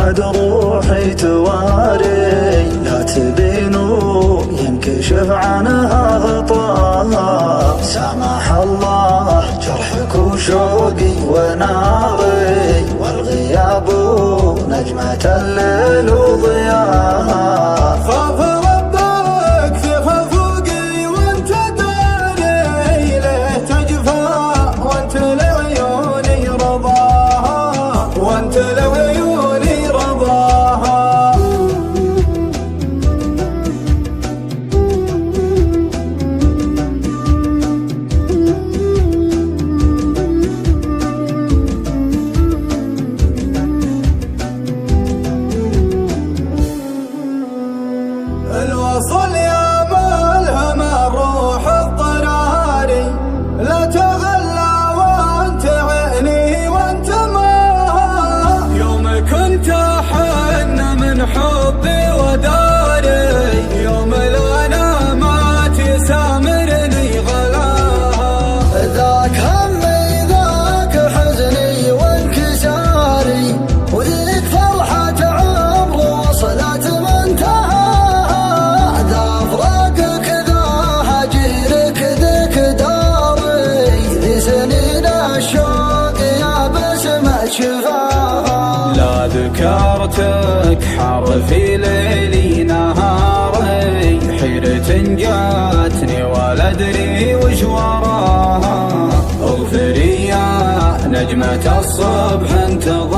بعد روحي تواري، لا تبينوا ينكشف عنها غطاء. سامح الله جرحك وشوقي وناري، والغياب نجمة الليل وضياء. خاف ربك في خفوقي وانت داري، ليه تجفى وانت لعيوني رضاها، وانت لعيوني رضاها. الوصل يا ملهم الروح اضطراري، لا تغلى وانت عيني وانت ماها. يوم كنت احن من حبي وداري، يوم الانا ما تسامرني غلاها. ذاك همي ذاك حزني وانكساري، وذيك فرحة عمر وصلت منتهى. لا ذكرتك حر في ليلي نهاري، حيرة جاتني ولا ادري وش وراها. اغفري يا نجمة الصبح انتظر